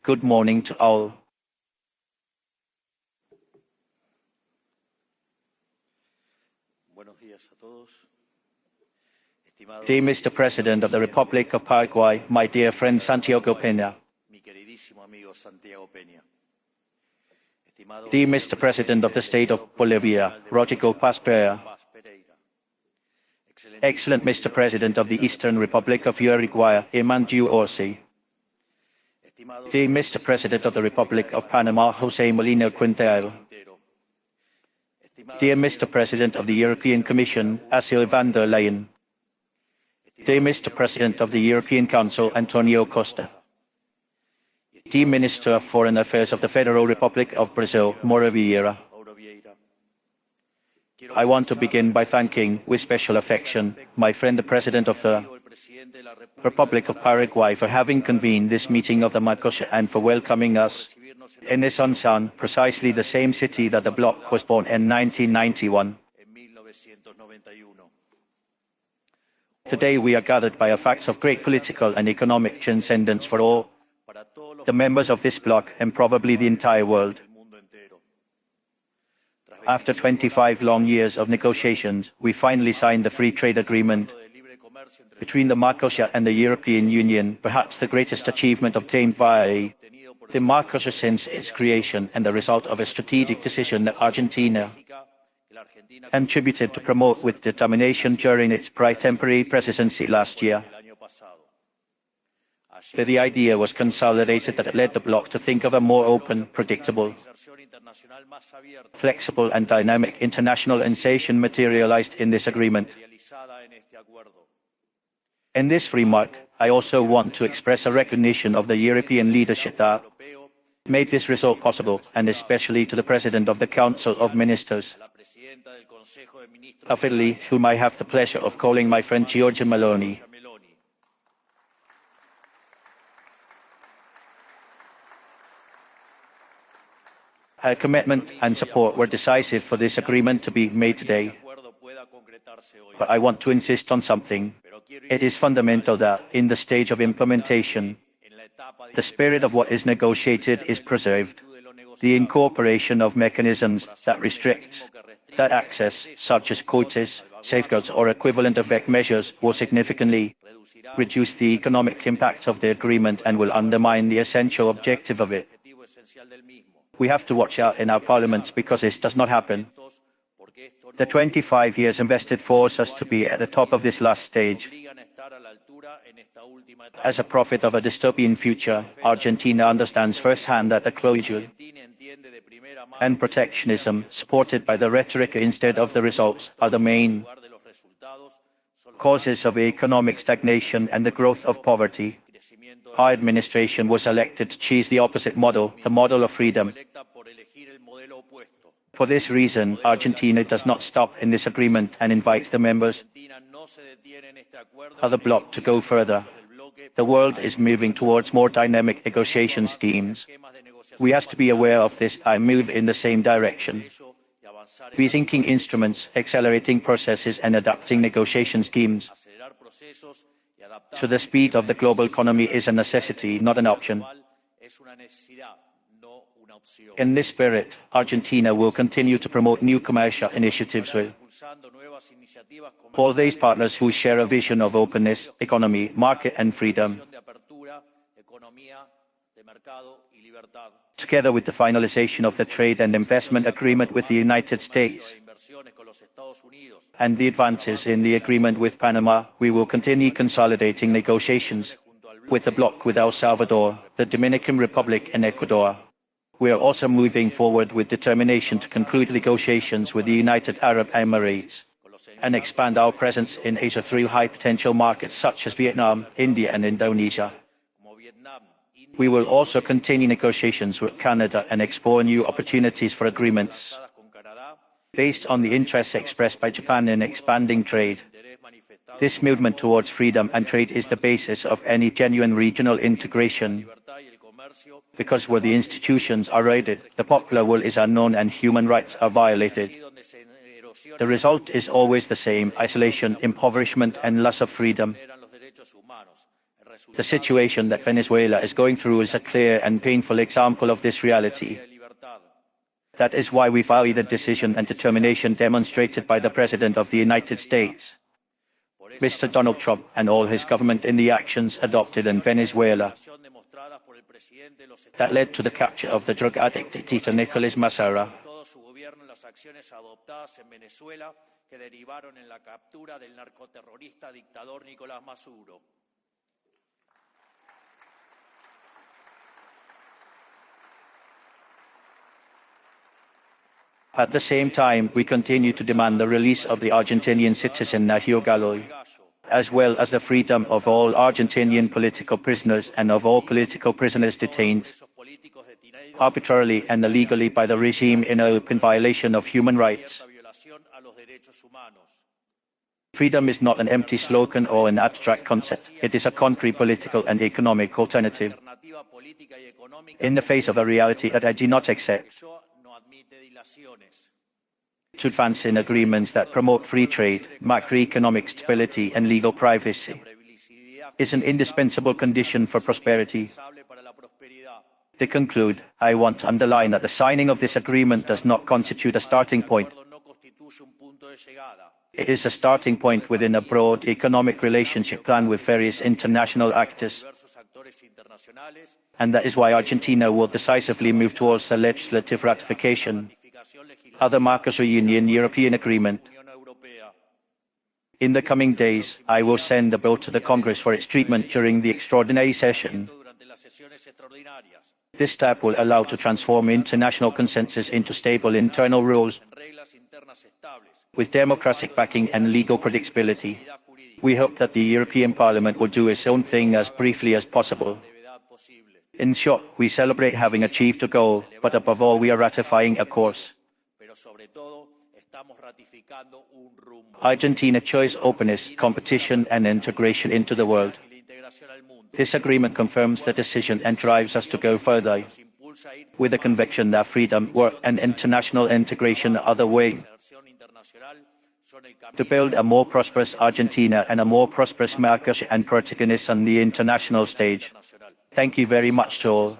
Good morning to all. Dear Mr. President of the Republic of Paraguay, my dear friend Santiago Peña. Dear Mr. President of the State of Bolivia, Rodrigo Paz Pereira. Excellent Mr. President of the Eastern Republic of Uruguay, Emmanuel Orsi. Dear Mr. President of the Republic of Panama, José Molina Quintero. Dear Mr. President of the European Commission, Ursula von der Leyen. Dear Mr. President of the European Council, Antonio Costa. Dear Minister of Foreign Affairs of the Federal Republic of Brazil, Mauro Vieira. I want to begin by thanking, with special affection, my friend the President of the Republic of Paraguay for having convened this meeting of the Mercosur and for welcoming us in Asunción, precisely the same city that the bloc was born in 1991. Today we are gathered by a fact of great political and economic transcendence for all the members of this bloc and probably the entire world. After 25 long years of negotiations, we finally signed the free trade agreement between the Mercosur and the European Union, perhaps the greatest achievement obtained by the Mercosur since its creation and the result of a strategic decision that Argentina contributed to promote with determination during its temporary presidency last year. The idea was consolidated that it led the bloc to think of a more open, predictable, flexible and dynamic international insertion materialized in this agreement. In this remark, I also want to express a recognition of the European leadership that made this result possible, and especially to the President of the Council of Ministers of Italy, whom I have the pleasure of calling my friend Giorgia Meloni. Her commitment and support were decisive for this agreement to be made today. But I want to insist on something. It is fundamental that, in the stage of implementation, the spirit of what is negotiated is preserved. The incorporation of mechanisms that restrict that access, such as quotas, safeguards or equivalent effect measures, will significantly reduce the economic impact of the agreement and will undermine the essential objective of it. We have to watch out in our parliaments because this does not happen. The 25 years invested force us to be at the top of this last stage. As a prophet of a dystopian future, Argentina understands firsthand that the closure and protectionism, supported by the rhetoric instead of the results, are the main causes of economic stagnation and the growth of poverty. Our administration was elected to choose the opposite model, the model of freedom. For this reason, Argentina does not stop in this agreement and invites the members of the bloc to go further. The world is moving towards more dynamic negotiation schemes. We have to be aware of this and move in the same direction. Rethinking instruments, accelerating processes and adapting negotiation schemes to the speed of the global economy is a necessity, not an option. In this spirit, Argentina will continue to promote new commercial initiatives with all these partners who share a vision of openness, economy, market and freedom. Together with the finalization of the trade and investment agreement with the United States and the advances in the agreement with Panama, we will continue consolidating negotiations with the bloc with El Salvador, the Dominican Republic and Ecuador. We are also moving forward with determination to conclude negotiations with the United Arab Emirates and expand our presence in Asia through high-potential markets such as Vietnam, India and Indonesia. We will also continue negotiations with Canada and explore new opportunities for agreements based on the interests expressed by Japan in expanding trade. This movement towards freedom and trade is the basis of any genuine regional integration. Because where the institutions are raided, the popular will is unknown and human rights are violated. The result is always the same: isolation, impoverishment and loss of freedom. The situation that Venezuela is going through is a clear and painful example of this reality. That is why we value the decision and determination demonstrated by the President of the United States, Mr. Donald Trump, and all his government in the actions adopted in Venezuela that led to the capture of the drug addict dictator Nicolas Maduro. At the same time, we continue to demand the release of the Argentinian citizen Nahuel Galoy, as well as the freedom of all Argentinian political prisoners and of all political prisoners detained arbitrarily and illegally by the regime in open violation of human rights. Freedom is not an empty slogan or an abstract concept. It is a concrete political and economic alternative in the face of a reality that I do not accept. To advance in agreements that promote free trade, macroeconomic stability and legal privacy is an indispensable condition for prosperity. To conclude, I want to underline that the signing of this agreement does not constitute a starting point. It is a starting point within a broad economic relationship plan with various international actors. And that is why Argentina will decisively move towards the legislative ratification of the Mercosur Union-European Agreement. In the coming days, I will send the bill to the Congress for its treatment during the extraordinary session. This step will allow to transform international consensus into stable internal rules with democratic backing and legal predictability. We hope that the European Parliament will do its own thing as briefly as possible. In short, we celebrate having achieved a goal, but above all, we are ratifying a course. Argentina chose openness, competition, and integration into the world. This agreement confirms the decision and drives us to go further, with the conviction that freedom, work, and international integration are the way to build a more prosperous Argentina and a more prosperous Mercosur and protagonists on the international stage. Thank you very much to all.